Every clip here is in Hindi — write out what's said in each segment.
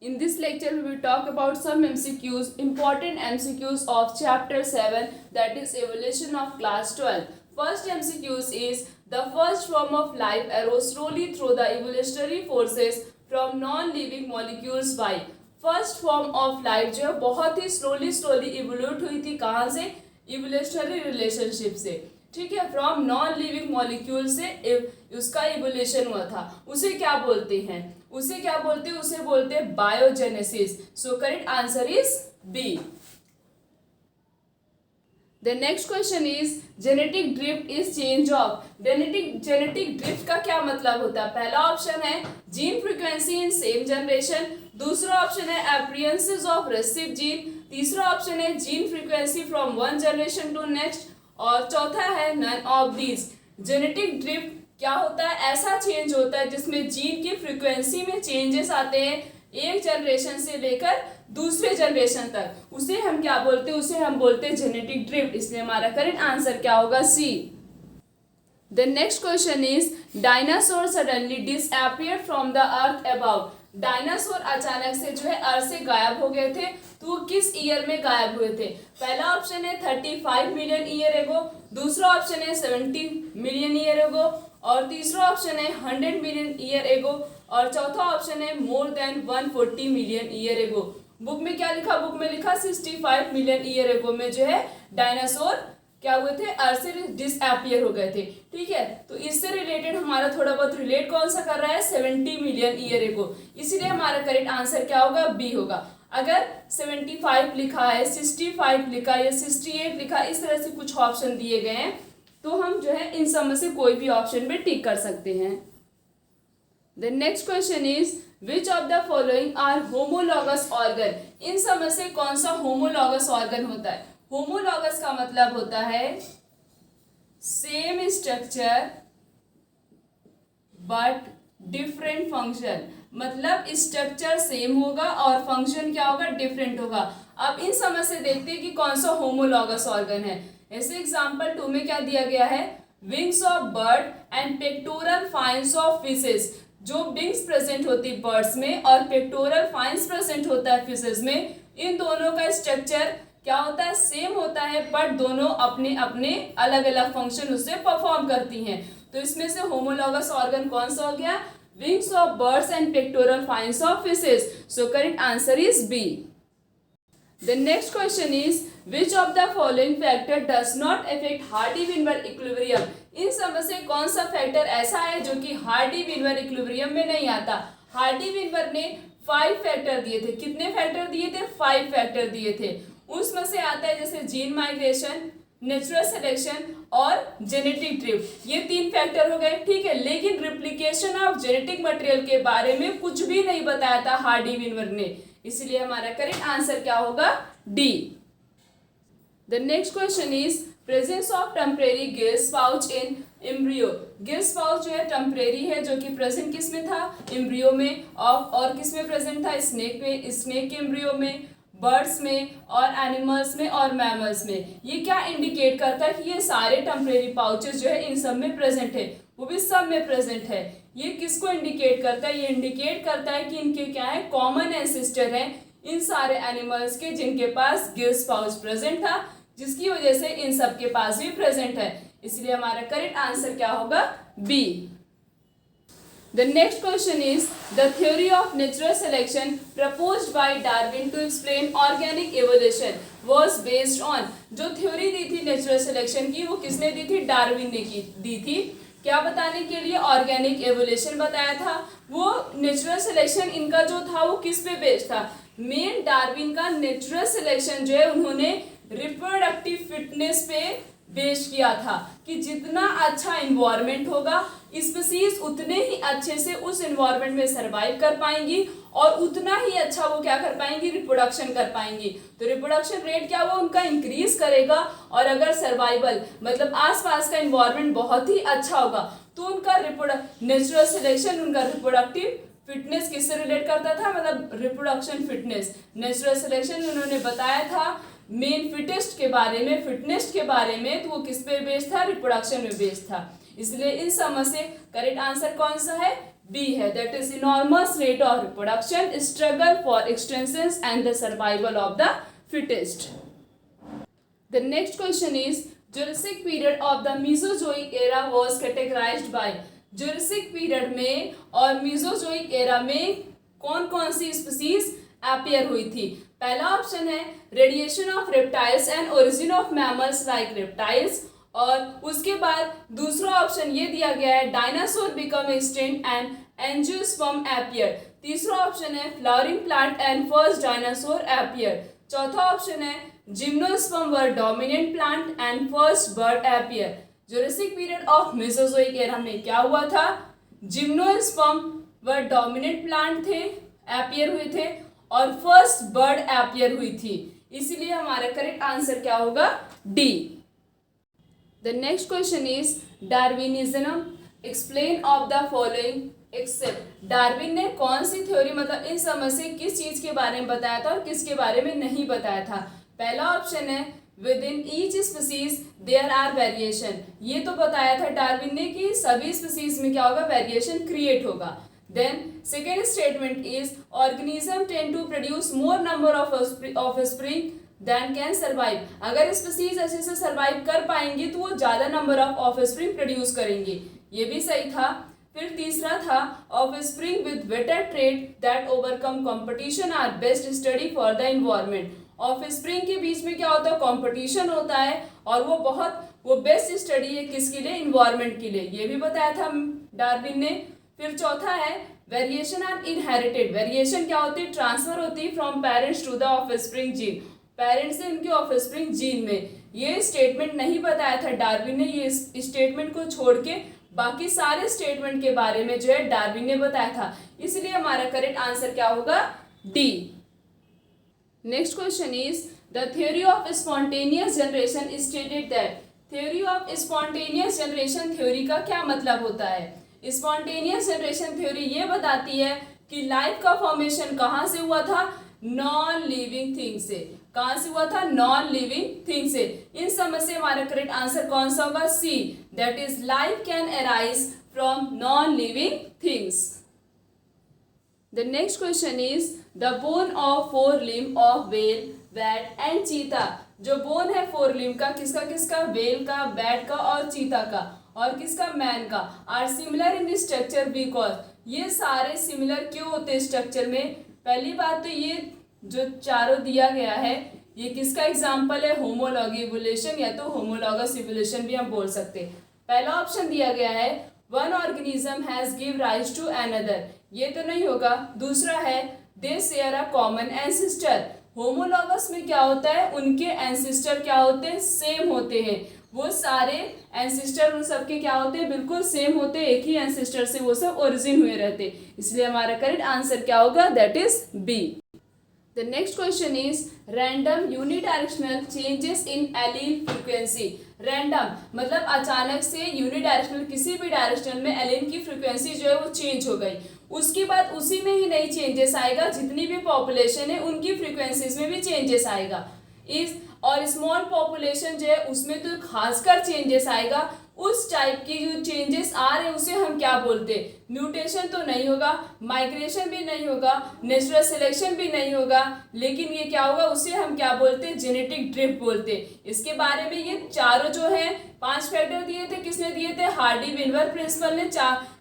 In this lecture, we will talk about some MCQs, important MCQs of chapter 7, that is evolution of class 12. First MCQs is the first form of life arose slowly through the evolutionary forces from non-living molecules by. First form of life जो है बहुत ही स्लोली इवोल्यूट हुई थी कहाँ से, इवोल्यूशनरी रिलेशनशिप से, ठीक है, फ्रॉम नॉन लिविंग मॉलिक्यूल से उसका इवोल्यूशन हुआ था। उसे क्या बोलते हैं, उसे बोलते हैं biogenesis. So correct answer is B. The next question is genetic drift is change of। Genetic drift का क्या मतलब होता है? पहला ऑप्शन है gene frequency in same generation, दूसरा ऑप्शन है अपीयरेंसेस ऑफ रेसिसिव जीन, तीसरा ऑप्शन है gene frequency from one generation to next, और चौथा है none of these. Genetic drift क्या होता है? ऐसा चेंज होता है जिसमें जीन की फ्रीक्वेंसी में चेंजेस आते हैं एक जनरेशन से लेकर दूसरे जनरेशन तक, उसे हम क्या बोलते हैं? उसे हम बोलते हैं जेनेटिक ड्रिफ्ट। इसलिए हमारा करेक्ट आंसर क्या होगा? C. The next question is dinosaur suddenly disappeared from the earth about. Dinosaur अचानक से जो है अर्थ से गायब हो गए थे, तो वो किस ईयर में गायब हुए थे? पहला ऑप्शन है 35 मिलियन ईयर एगो, दूसरा ऑप्शन है 70 मिलियन ईयर एगो, और तीसरा ऑप्शन है 100 मिलियन ईयर एगो, और चौथा ऑप्शन है more than 140 million year ago. Book में क्या लिखा? बुक में लिखा 65 मिलियन ईयर एगो में जो है डायनासोर क्या हुए थे? अर्थ से डिसअपीयर हो गए थे, ठीक है। तो इससे रिलेटेड हमारा थोड़ा बहुत रिलेट कौन सा कर रहा है? 70 मिलियन ईयर एगो। इसीलिए हमारा करेक्ट आंसर क्या होगा? बी होगा। अगर 75 लिखा है, 65 लिखा है या 68 लिखा, इस तरह से कुछ ऑप्शन दिए गए हैं, तो हम जो है इन सब में से कोई भी ऑप्शन पे टिक कर सकते हैं। The next question is which of the following are homologous organ. इन सब में से कौन सा होमोलॉगस ऑर्गन होता है? होमोलॉगस का मतलब होता है same structure but different function. मतलब स्ट्रक्चर सेम होगा और फंक्शन क्या होगा? डिफरेंट होगा। अब इन समय से देखते हैं कि कौन सा होमोलॉगस ऑर्गन है। ऐसे एग्जांपल 2 में क्या दिया गया है? Wings of bird and pectoral fins of fishes. जो विंग्स प्रेजेंट होती है बर्ड्स में और पेक्टोरल फाइन्स प्रेजेंट होता है फिशेस में, इन दोनों का स्ट्रक्चर क्या होता है? सेम होता है, बट दोनों अपने अपने अलग अलग फंक्शन उससे परफॉर्म करती हैं। तो इसमें से होमोलॉगस ऑर्गन कौन सा हो गया? Wings of birds and pectoral fins of fishes. So correct answer is B. The next question is which of the following factor does not affect Hardy-Weinberg equilibrium। इन सब में से कौन सा फैक्टर ऐसा है जो कि हार्डी-विनबर्ग इक्विलिब्रियम में नहीं आता? हार्डी-विनबर्ग ने 5 फैक्टर दिए थे। कितने फैक्टर दिए थे? 5 फैक्टर दिए थे। उसमें से आता है जैसे जीन माइग्रेशन, नेचुरल सिलेक्शन और जेनेटिक ड्रिफ्ट। ये 3 फैक्टर हो गए, ठीक है। लेकिन रिप्लिकेशन ऑफ जेनेटिक मटेरियल के बारे में कुछ भी नहीं बताया था हार्डी-विनबर्ग ने। इसलिए हमारा करेक्ट आंसर क्या होगा? D. The next question is presence of temporary gills pouch in embryo. Gills pouch जो है टेम्परेरी है, जो कि प्रेजेंट किस में था? एम्ब्रियो में। और किस में प्रेजेंट था? स्नेक में, स्नेक के एम्ब्रियो में, बर्ड्स में, और एनिमल्स में, और मैमल्स में। ये क्या इंडिकेट करता है कि ये सारे टेम्परेरी पाउचेस जो है इन सब में प्रेजेंट है, वो भी सब में प्रेजेंट है। ये किसको इंडिकेट करता है? ये इंडिकेट करता है कि इनके क्या है? कॉमन एंसेस्टर हैं इन सारे एनिमल्स के जिनके पास गिल्स पाउच प्रेजेंट था, जिसकी वजह से इन सब के पास भी प्रेजेंट है। इसलिए हमारा करेक्ट आंसर क्या होगा? B. The next question is the theory of natural selection proposed by Darwin to explain organic evolution was based on. जो थ्योरी दी थी नेचुरल सिलेक्शन की, वो किसने दी थी? डार्विन ने दी थी। क्या बताने के लिए? ऑर्गेनिक एवोल्यूशन बताया था। वो नेचुरल सिलेक्शन इनका जो था वो किस पे बेस्ड था? मेन डार्विन का नेचुरल सिलेक्शन जो है उन्होंने रिप्रोडक्टिव फिटनेस पे बेस्ड किया था कि जितना अच्छा इन्वायरमेंट होगा स्पीसीज उतने ही अच्छे से उस इन्वायरमेंट में सरवाइव कर पाएंगी और उतना ही अच्छा वो क्या कर पाएंगी? रिप्रोडक्शन कर पाएंगी। तो रिप्रोडक्शन रेट क्या वो उनका इंक्रीज करेगा, और अगर सर्वाइवल मतलब आसपास का इन्वायरमेंट बहुत ही अच्छा होगा तो उनका नेचुरल सिलेक्शन उनका रिप्रोडक्टिव फिटनेस किससे रिलेट करता था? मतलब रिप्रोडक्शन फिटनेस। नेचुरल सिलेक्शन उन्होंने बताया था मेन फिटेस्ट के बारे में, फिटनेस के बारे में, तो वो किस पे बेस्ड था? रिप्रोडक्शन में बेस्ड था। इसलिए इन सब में से करेक्ट आंसर कौन सा है? बी है, that is enormous rate of reproduction, struggle for extension and the survival of the fittest. The next question is Jurassic period of the Mesozoic era was categorized by। Jurassic period में और Mesozoic era में कौन कौन सी स्पीसीज अपीयर हुई थी। पहला ऑप्शन है radiation of reptiles and origin of mammals like reptiles, और उसके बाद दूसरा ऑप्शन ये दिया गया है dinosaur become extinct and angiosperm appear. तीसरा ऑप्शन है flowering plant and first dinosaur appear. चौथा ऑप्शन है gymnosperm were dominant plant and first bird appear. Jurassic period of Mesozoic era में क्या हुआ था, जिम्नोस्पर्म वर डोमिनेंट प्लांट थे, अपीयर हुए थे, और फर्स्ट बर्ड अपीयर हुई थी। इसीलिए हमारा करेक्ट आंसर क्या होगा, D. The next question is Darwinism, explain of the following except. Darwin ने कौन सी थ्योरी, मतलब इन समय से किस चीज के बारे में बताया था और किसके बारे में नहीं बताया था। पहला ऑप्शन है within each species there are variation. ये तो बताया था डार्विन ने कि सभी स्पीसीज में क्या होगा, वेरिएशन क्रिएट होगा। Then second statement is organism tend to produce more number of offspring than can survive. अगर स्पीसीज अच्छे से सर्वाइव कर पाएंगे तो वो ज्यादा नंबर ऑफ ऑफस्प्रिंग प्रोड्यूस करेंगे, ये भी सही था। फिर तीसरा था offspring with better trait that overcome competition are best suited for the environment. Offspring के बीच में क्या होता है, कंपटीशन होता है, और वो बेस्ट स्टडी है किसके लिए, एनवायरनमेंट के लिए, ये भी बताया था डार्विन ने। फिर चौथा है वेरिएशन आर इनहेरिटेड। वेरिएशन क्या होती है, ट्रांसफर होती है from parents to the offspring gene, parents से उनके ऑफस्प्रिंग जीन में। ये स्टेटमेंट नहीं बताया था डार्विन ने, ये स्टेटमेंट को छोड़ के बाकी सारे स्टेटमेंट के बारे में जो है डार्विन ने बताया था। इसलिए हमारा करेक्ट आंसर क्या होगा, D. Next question is the theory of spontaneous generation stated that. Theory of spontaneous generation theory का क्या मतलब होता है। स्पॉन्टेनियस जनरेशन थ्योरी ये बताती है कि लाइफ का फॉर्मेशन कहाँ से हुआ था, नॉन लिविंग थिंग से। कहाँ से हुआ था, नॉन लिविंग थिंग से। इन सब से हमारा करेक्ट आंसर कौन सा होगा, C, that is life can arise from non living things. The next question is the bone of fore limb of whale, bat and cheetah. जो बोन है फोर लिम्ब का, किसका किसका, वेल का, बैट का और चीता का, और किसका, मैन का, are similar in structure because. ये सारे सिमिलर क्यों होते हैं स्ट्रक्चर में। पहली बात तो ये जो चारों दिया गया है ये किसका एग्जाम्पल है, होमोलॉग इवोल्यूशन, या तो होमोलॉगस इवोल्यूशन भी हम बोल सकते हैं। पहला ऑप्शन दिया गया है one organism has give rise to another, ये तो नहीं होगा। दूसरा है they share a common ancestor. Homologous में क्या होता है, उनके एंसेस्टर क्या होते हैं, सेम होते हैं। वो सारे एंसेस्टर उन सबके क्या होते हैं, बिल्कुल सेम होते हैं, एक ही एंसेस्टर से वो सब ओरिजिन हुए रहते। इसलिए हमारा करेक्ट आंसर क्या होगा, that is B. The next question is random unidirectional changes in allele frequency. Random मतलब अचानक से यूनिडायरेक्शनल किसी भी डायरेक्शन में एलील की फ्रीक्वेंसी जो है वो चेंज हो गई, उसके बाद उसी में ही नई चेंजेस आएगा, जितनी भी पॉपुलेशन है उनकी फ्रीक्वेंसीज में भी चेंजेस आएगा। इस और स्मॉल पॉपुलेशन जो है उसमें तो खासकर चेंजेस आएगा। उस टाइप की जो चेंजेस आ रहे हैं उसे हम क्या बोलते हैं, म्यूटेशन तो नहीं होगा, माइग्रेशन भी नहीं होगा, नेचुरल सिलेक्शन भी नहीं होगा, लेकिन ये क्या होगा, उसे हम क्या बोलते हैं, जेनेटिक ड्रिफ्ट बोलते हैं। इसके बारे में ये चारों जो है 5 फैक्टर दिए थे, किसने दिए थे, हार्डी विनवर प्रिंसिपल ने।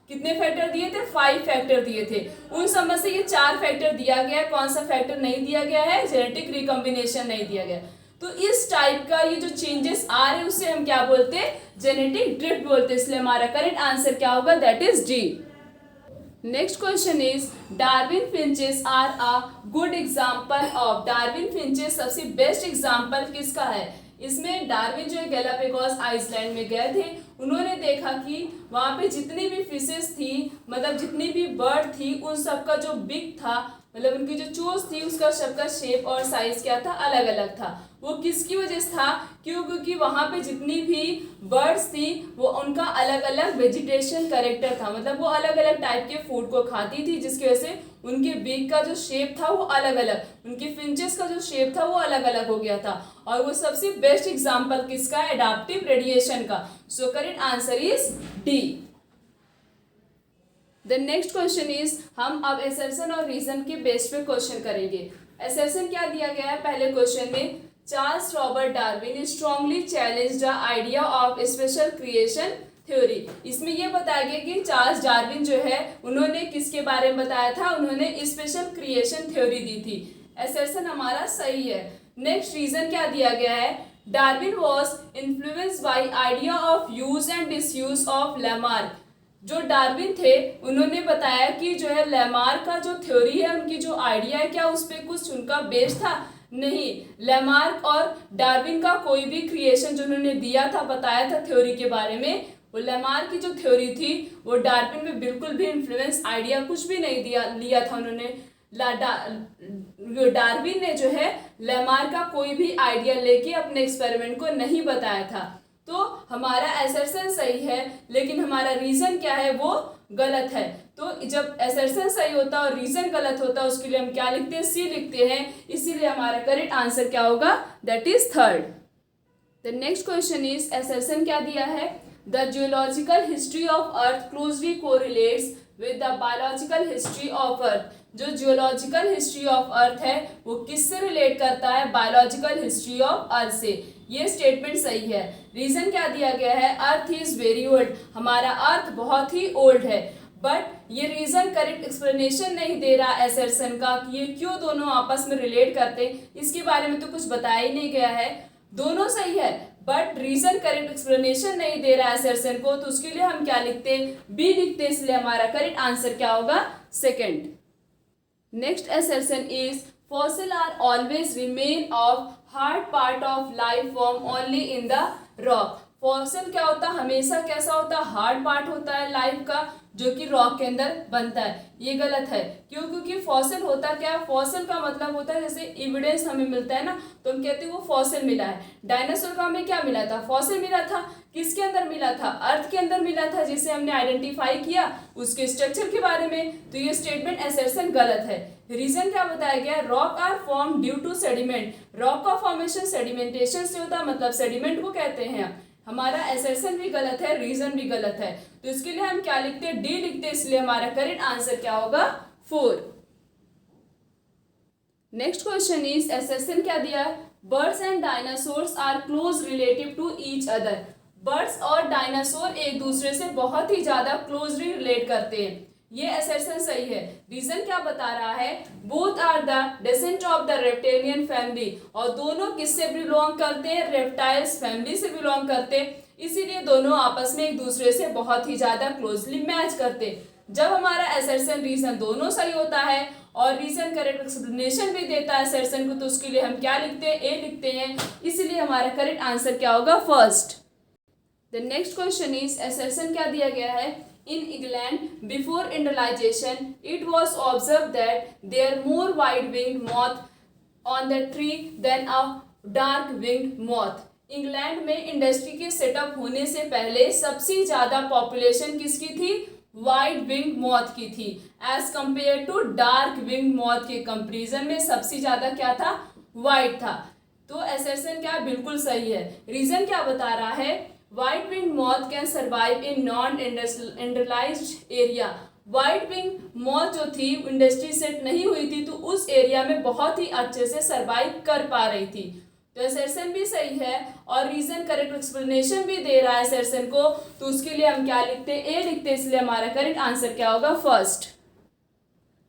कितने फैक्टर दिए थे, 5 फैक्टर दिए थे। उन सब से ये 4 फैक्टर दिया गया है, कौन सा फैक्टर नहीं दिया गया है, जेनेटिक रिकॉम्बिनेशन नहीं दिया गया। तो इस टाइप का ये जो चेंजेस आ रहे हैं उसे हम क्या बोलते हैं, जेनेटिक ड्रिफ्ट बोलते हैं। इसलिए हमारा करेक्ट आंसर क्या होगा, that is D. Next question is Darwin finches are a good example of. Darwin finches सबसे बेस्ट एग्जांपल किसका है। इसमें डार्विन जो है गैलापागोस आइसलैंड में गए थे, उन्होंने देखा कि वहाँ पे जितनी भी फिशेस थी, मतलब जितनी भी बर्ड थी, उन सबका जो बिग था, मतलब उनकी जो चोंच थी उसका सबका शेप और साइज क्या था, अलग अलग था। वो किसकी वजह से था, क्योंकि वहाँ पे जितनी भी बर्ड्स थी वो उनका अलग अलग वेजिटेशन कैरेक्टर था, मतलब वो अलग अलग टाइप के फूड को खाती थी, जिसकी वजह से उनके बीक का जो शेप था वो अलग अलग, उनके फिंचेस का जो शेप था वो अलग अलग हो गया था। और वो सबसे बेस्ट एग्जाम्पल किसका, एडाप्टिव रेडिएशन का। सो correct answer is D. The next question is, हम अब असर्शन और रीजन के बेस पे क्वेश्चन करेंगे। असर्शन क्या दिया गया है पहले क्वेश्चन में, Charles Robert Darwin strongly challenge the idea of special creation theory. इसमें यह बताया गया कि चार्ल्स डार्विन जो है उन्होंने किसके बारे में बताया था, उन्होंने स्पेशल क्रिएशन थ्योरी दी थी। असर्शन हमारा सही है। नेक्स्ट रीजन क्या दिया गया है, Darwin was influenced by idea of use and disuse of Lamarck. जो डार्विन थे उन्होंने बताया कि जो है लैमार्क का जो थ्योरी है, उनकी जो आइडिया है, क्या उस पर कुछ उनका बेस था? नहीं, लैमार्क और डार्विन का कोई भी क्रिएशन जो उन्होंने दिया था, बताया था थ्योरी के बारे में, वो लैमार्क की जो थ्योरी थी वो डार्विन में बिल्कुल भी इन्फ्लुएंस आइडिया कुछ भी नहीं लिया था उन्होंने। डार्विन ने जो है लैमार्क का कोई भी आइडिया लेके अपने एक्सपेरिमेंट को नहीं बताया था। तो हमारा असर्शन सही है, लेकिन हमारा रीजन क्या है, वो गलत है। तो जब असर्शन सही होता है और रीजन गलत होता है, उसके लिए हम क्या लिखते हैं, सी लिखते हैं। इसीलिए हमारा करेक्ट आंसर क्या होगा, that is third. The next question is, assertion क्या दिया है, the geological history of earth closely correlates with the biological history of earth. जो जियोलॉजिकल हिस्ट्री ऑफ अर्थ है वो किससे रिलेट करता है, बायोलॉजिकल हिस्ट्री ऑफ अर्थ से। ये स्टेटमेंट सही है। रीजन क्या दिया गया है, अर्थ इज वेरी ओल्ड। हमारा अर्थ बहुत ही ओल्ड है। बट ये रीजन करेक्ट एक्सप्लेनेशन नहीं दे रहा असर्शन का कि ये क्यों दोनों आपस में रिलेट करते, इसके बारे में तो कुछ बताया ही नहीं गया है। दोनों सही है बट रीजन करेक्ट एक्सप्लेनेशन नहीं दे रहा है असर्शन को, तो उसके लिए हम क्या लिखते, बी लिखते। इसलिए हमारा करेक्ट आंसर क्या होगा, second. Next assertion is fossil are always remain of hard part of life form only in the rock। Fossil क्या होता है, हमेशा कैसा होता है, हार्ड पार्ट होता है लाइफ का, जो कि रॉक के अंदर बनता है। ये गलत है। क्यों? क्योंकि फॉसिल होता क्या है, फॉसिल का मतलब होता है जैसे एविडेंस हमें मिलता है ना, तो हम कहते हैं वो फॉसिल मिला है। डायनासोर का हमें क्या मिला था, फॉसिल मिला था। किसके अंदर मिला था, अर्थ के अंदर मिला था, जिसे हमने आइडेंटिफाई किया उसके स्ट्रक्चर के बारे में। तो ये स्टेटमेंट असर्शन गलत है। रीजन क्या बताया गया, rock are form due to sediment. Rock का फॉर्मेशन सेडिमेंटेशन से होता है, मतलब सेडिमेंट को कहते हैं। हमारा असर्शन भी गलत है, रीजन भी गलत है। तो इसके लिए हम क्या लिखते हैं, डी लिखते हैं। इसलिए हमारा करेक्ट आंसर क्या होगा, 4। नेक्स्ट क्वेश्चन इज, असर्शन क्या दिया है, birds and dinosaurs are close relative to each other. Birds और डायनासोर एक दूसरे से बहुत ही ज्यादा क्लोजली रिलेट करते हैं। ये असर्शन सही है। रीजन क्या बता रहा है, both are the descent of the reptilian family. और दोनों किससे बिलोंग करते हैं, रेप्टाइल्स फैमिली से बिलोंग करते हैं। इसीलिए दोनों आपस में एक दूसरे से बहुत ही ज्यादा क्लोजली मैच करते। जब हमारा असर्शन रीजन दोनों सही होता है और रीजन करेक्ट एक्सप्लेनेशन भी देता है असर्शन को, तो उसके लिए हम क्या लिखते हैं, ए लिखते हैं। इसीलिए हमारा करेक्ट आंसर क्या होगा, first. The next question is, assertion क्या दिया गया है, in England before industrialization it was observed that there are more wide-winged moth on the tree than a dark-winged moth। England में इंडस्ट्री के सेटअप होने से पहले सबसे ज्यादा पॉपुलेशन किसकी थी, वाइड विंग मॉथ की थी। As compare to dark wing moth के कंपेरिजन में सबसे ज्यादा क्या था, वाइट था। तो असर्शन क्या बिल्कुल सही है। रीजन क्या बता रहा है, White winged moth can survive in non-industrialized area। White wing moth जो थी इंडस्ट्री सेट नहीं हुई थी, तो उस एरिया में बहुत ही अच्छे से सरवाइव कर पा रही थी। तो असर्शन भी सही है और रीजन करेक्ट एक्सप्लेनेशन भी दे रहा है असर्शन को, तो उसके लिए हम क्या लिखते हैं, ए लिखते हैं। इसलिए हमारा करेक्ट आंसर क्या होगा, first.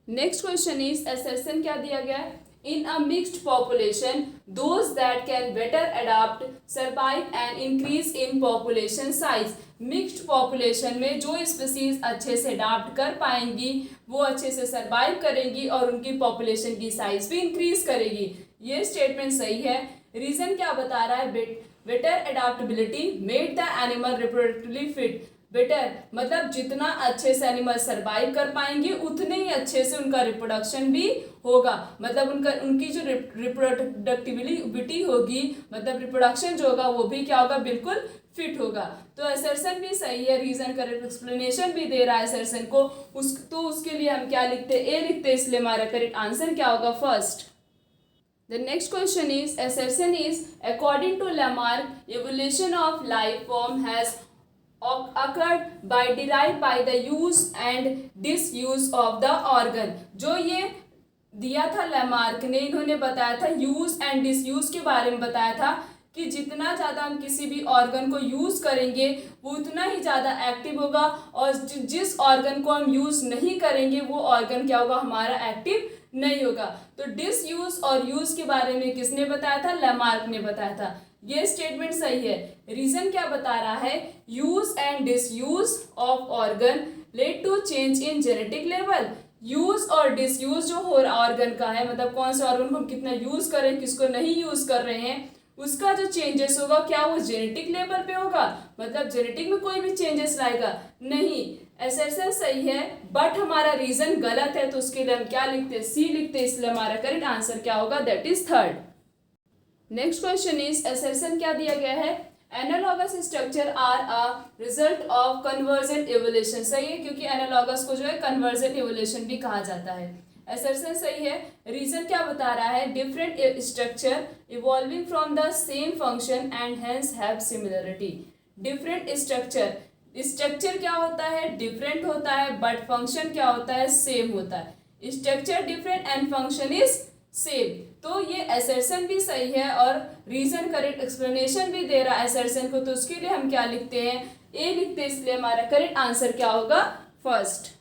Next question is, assertion क्या दिया गया है, in a mixed population those that can better adapt survive and increase in population size। Mixed population में जो स्पीसीज अच्छे से अडाप्ट कर पाएंगी वो अच्छे से सरवाइव करेंगी और उनकी पॉपुलेशन की साइज भी इंक्रीज करेगी। ये स्टेटमेंट सही है। रीजन क्या बता रहा है, better adaptability made the animal reproductively fit. Better मतलब जितना अच्छे से एनिमल सरवाइव कर पाएंगे उतने ही अच्छे से उनका रिप्रोडक्शन भी होगा। मतलब उनकी जो रिप्रोडक्टिविटी होगी, मतलब रिप्रोडक्शन जो होगा वो भी क्या होगा, बिल्कुल फिट होगा। तो असर्शन भी सही है। रीजन करेक्ट एक्सप्लेनेशन भी दे रहा है असर्शन को, तो उसके लिए हम क्या लिखते हैं, ए लिखते हैं। इसलिए हमारा करेक्ट आंसर क्या होगा, first. The next question is, assertion is according to Lamarck evolution of life form has occurred by derived by the use and disuse of the organ। जो ये दिया था लैमार्क ने, इन्होंने बताया था यूज एंड डिसयूज के बारे में बताया था कि जितना ज़्यादा हम किसी भी ऑर्गन को यूज़ करेंगे वो उतना ही ज़्यादा एक्टिव होगा, और जिस ऑर्गन को हम यूज़ नहीं करेंगे वो ऑर्गन क्या होगा, हमारा एक्टिव नहीं होगा। तो डिसयूज और यूज के बारे में किसने बताया था, लैमार्क ने बताया था। ये स्टेटमेंट सही है। रीजन क्या बता रहा है, use and disuse of organ led to change in genetic level. Use और डिसयूज जो हो ऑर्गन का है, मतलब कौन से ऑर्गन को हम कितना यूज कर रहे हैं, किसको नहीं यूज कर रहे हैं, उसका जो चेंजेस होगा क्या वो जेनेटिक लेवल पे होगा, मतलब जेनेटिक में कोई भी चेंजेस लाएगा नहीं। असर्शन सही है बट हमारा रीजन गलत है, तो उसके लिए हम क्या लिखते हैं, सी लिखते हैं, इसलिए हमारा करेक्ट आंसर क्या होगा, that is third. Next question is assertion क्या दिया गया है, analogous structure are a result of convergent evolution. सही है, क्योंकि एनालॉगस को जो है कन्वर्जेंट इवोल्यूशन भी कहा जाता है। असर्शन सही है। रीजन क्या बता रहा है, different structure evolving from the same function and hence have similarity. Different structure क्या होता है, डिफरेंट होता है, बट फंक्शन क्या होता है, सेम होता है। Structure different and function is same. तो ये असर्शन भी सही है और रीजन करेक्ट एक्सप्लेनेशन भी दे रहा है असर्शन को, तो उसके लिए हम क्या लिखते हैं, ए लिखते हैं, इसलिए हमारा करेक्ट आंसर क्या होगा, फर्स्ट।